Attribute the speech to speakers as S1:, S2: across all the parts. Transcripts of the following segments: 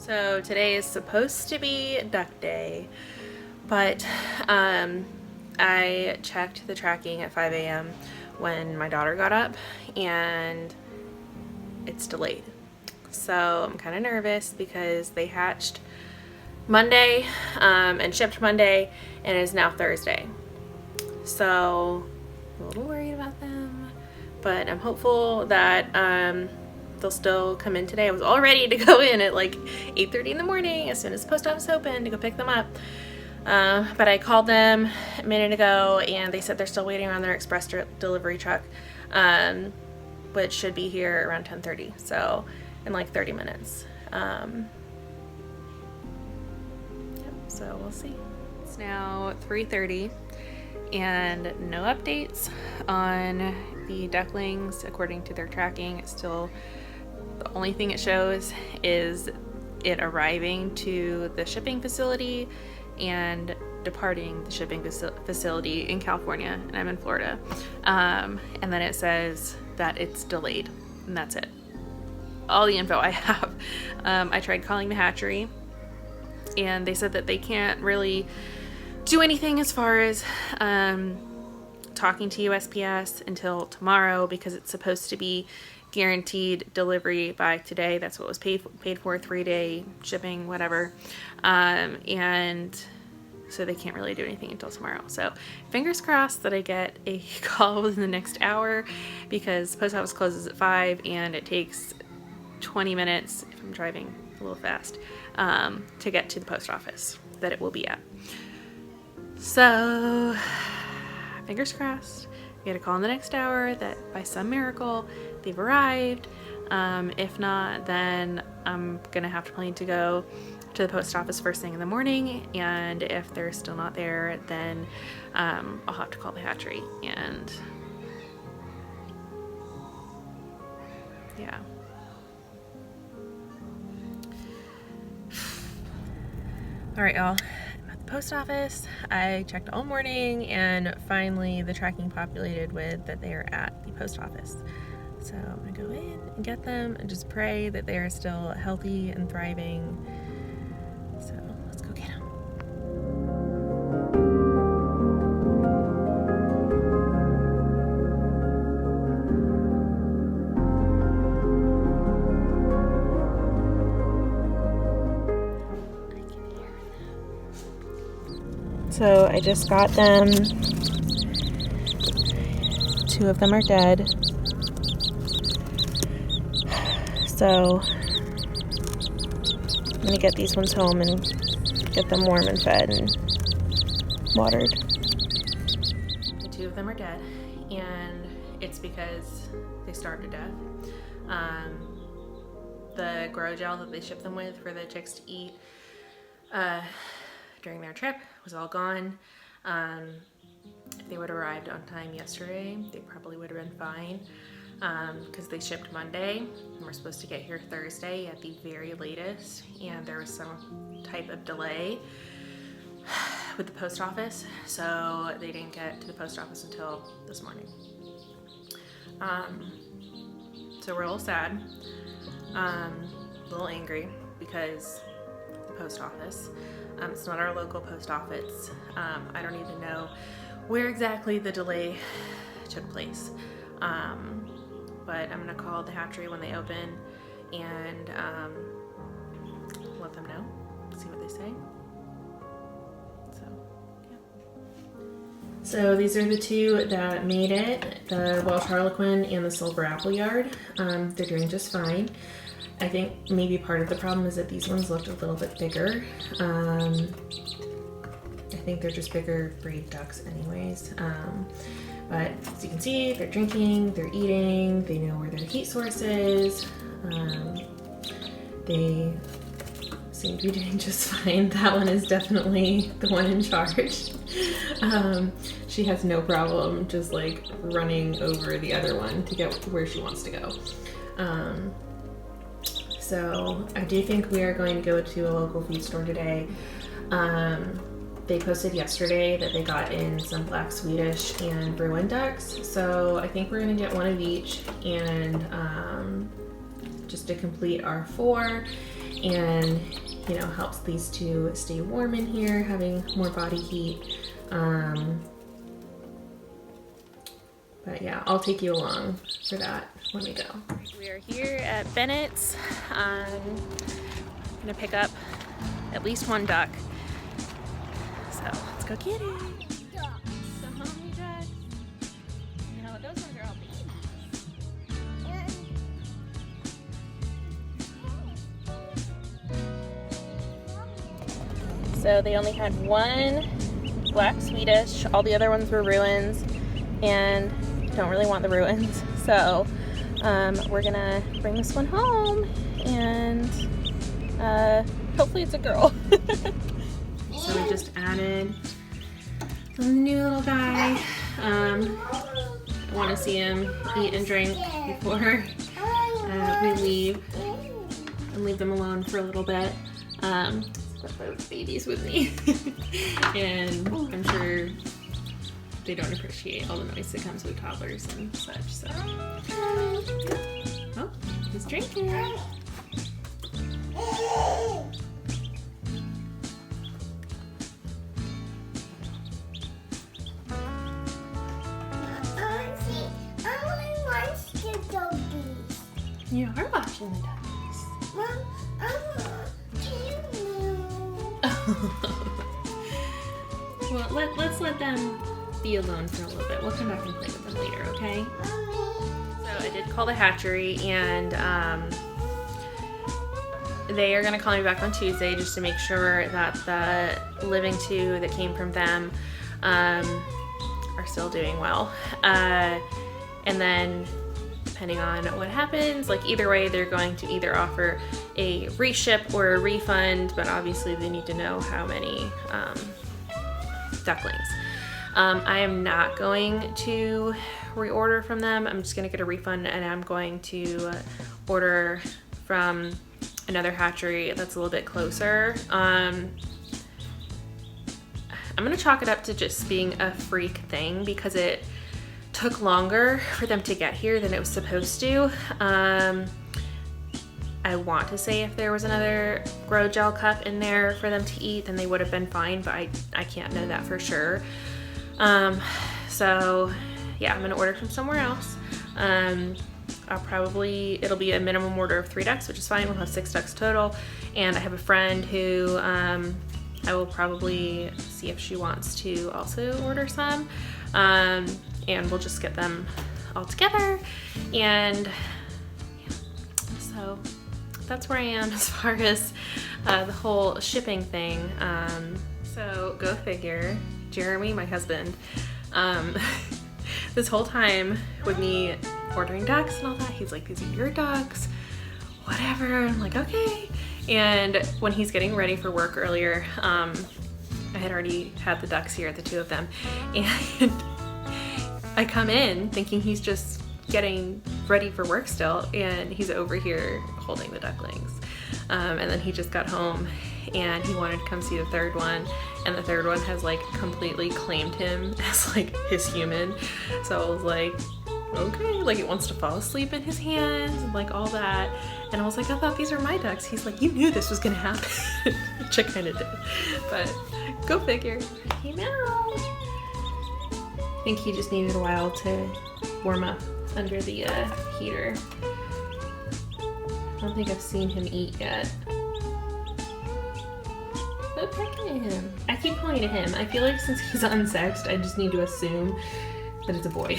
S1: So today is supposed to be duck day, but I checked the tracking at 5 a.m. when my daughter got up and it's delayed. So I'm kind of nervous because they hatched Monday and shipped Monday and it is now Thursday. So I'm a little worried about them, but I'm hopeful that they'll still come in today. I was all ready to go in at like 8:30 in the morning as soon as the post office opened to go pick them up. But I called them a minute ago and they said they're still waiting on their express delivery truck, which should be here around 10:30, so in like 30 minutes. So we'll see. It's now 3:30 and no updates on the ducklings according to their tracking. It's still, the only thing it shows is it arriving to the shipping facility and departing the shipping facility in California, and I'm in Florida. And then it says that it's delayed, and that's it. All the info I have. I tried calling the hatchery, and they said that they can't really do anything as far as talking to USPS until tomorrow because it's supposed to be guaranteed delivery by today. That's what was paid for 3-day shipping, whatever. And so they can't really do anything until tomorrow. So fingers crossed that I get a call within the next hour, because the post office closes at 5 and it takes 20 minutes if I'm driving a little fast to get to the post office that it will be at. So fingers crossed. I get a call in the next hour that by some miracle they've arrived. If not, then I'm gonna have to plan to go to the post office first thing in the morning, and if they're still not there, then I'll have to call the hatchery. And yeah. All right, y'all. I'm at the post office. I checked all morning, and finally the tracking populated with that they are at the post office. So I'm gonna go in and get them and just pray that they are still healthy and thriving. So let's go get them. So I just got them. 2 of them are dead. So I'm gonna get these ones home and get them warm and fed and watered. 2 of them are dead, and it's because they starved to death. The grow gel that they shipped them with for the chicks to eat during their trip was all gone. If they would have arrived on time yesterday, they probably would have been fine, because they shipped Monday and we're supposed to get here Thursday at the very latest, and there was some type of delay with the post office, so they didn't get to the post office until this morning. So we're a little sad, a little angry because the post office, it's not our local post office. I don't even know where exactly the delay took place. But I'm gonna call the hatchery when they open and let them know, see what they say. So, yeah. So these are the 2 that made it, the Welsh Harlequin and the Silver Appleyard. They're doing just fine. I think maybe part of the problem is that these ones looked a little bit bigger. I think they're just bigger breed ducks anyways. But as you can see, they're drinking, they're eating, they know where their heat source is. They seem to be doing just fine. That one is definitely the one in charge. She has no problem just like running over the other one to get where she wants to go. So I do think we are going to go to a local feed store today. They posted yesterday that they got in some black Swedish and Bruin ducks, so I think we're gonna get one of each, and just to complete our 4. and you know, helps these two stay warm in here, having more body heat. But yeah, I'll take you along for that when we go. We are here at Bennett's. I'm gonna pick up at least one duck. So let's go get it. The mommy ducks. No, those ones are all babies. So they only had one black Swedish. All the other ones were Ruins, and don't really want the Ruins. So we're gonna bring this one home, and hopefully it's a girl. So we just added the new little guy. I want to see him eat and drink before we leave, and leave them alone for a little bit. Got both babies with me, and I'm sure they don't appreciate all the noise that comes with toddlers and such. So, oh, he's drinking. You are watching the doggies. Well, let's let them be alone for a little bit. We'll come back and play with them later, okay? So I did call the hatchery, and they are gonna call me back on Tuesday just to make sure that the living two that came from them are still doing well. And then depending on what happens, like either way, they're going to either offer a reship or a refund, but obviously they need to know how many ducklings. I am not going to reorder from them. I'm just gonna get a refund, and I'm going to order from another hatchery that's a little bit closer. I'm gonna chalk it up to just being a freak thing because it took longer for them to get here than it was supposed to. I want to say if there was another grow gel cup in there for them to eat, then they would have been fine, but I can't know that for sure. So yeah, I'm gonna order from somewhere else. It'll be a minimum order of 3 ducks, which is fine. We'll have 6 ducks total. And I have a friend who I will probably see if she wants to also order some. And we'll just get them all together. And yeah, so that's where I am as far as the whole shipping thing. So go figure, Jeremy, my husband, this whole time with me ordering ducks and all that, he's like, these are your ducks, whatever. I'm like, okay. And when he's getting ready for work earlier, I had already had the ducks here, the 2 of them, and I come in thinking he's just getting ready for work still, and he's over here holding the ducklings. And then he just got home and he wanted to come see the 3rd one, and the 3rd one has like completely claimed him as like his human. So I was like, okay, like it wants to fall asleep in his hands and like all that. And I was like, I thought these were my ducks. He's like, you knew this was gonna happen. Which I kind of did, but go figure. He came out. I think he just needed a while to warm up under the heater. I don't think I've seen him eat yet. Quit pecking at him. I keep calling it him. I feel like since he's unsexed, I just need to assume that it's a boy.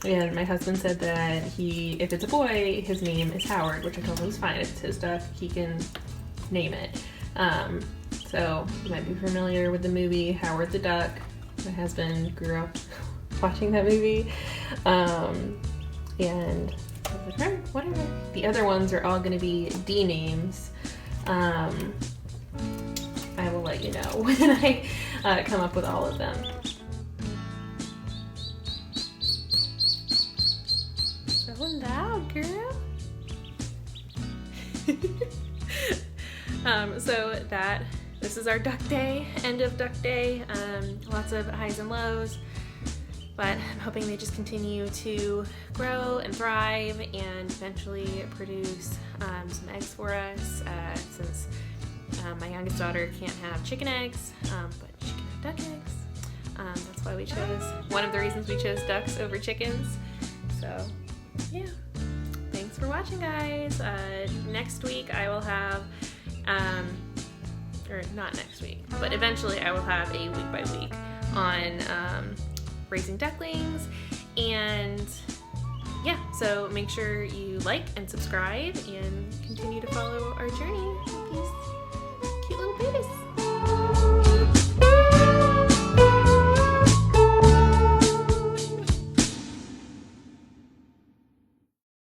S1: And my husband said that if it's a boy, his name is Howard, which I told him was fine. If it's his duck, he can name it. So you might be familiar with the movie Howard the Duck. My husband grew up watching that movie. And I was like, right, whatever. The other ones are all gonna be D names. I will let you know when I come up with all of them. So loud, girl. So this is our duck day, end of duck day. Lots of highs and lows. But I'm hoping they just continue to grow and thrive and eventually produce some eggs for us, since my youngest daughter can't have chicken eggs, but she can have duck eggs. That's why we chose, one of the reasons we chose ducks over chickens. So yeah, thanks for watching, guys. Next week I will have, or not next week, but eventually I will have a week by week on raising ducklings. And yeah, so make sure you like and subscribe and continue to follow our journey.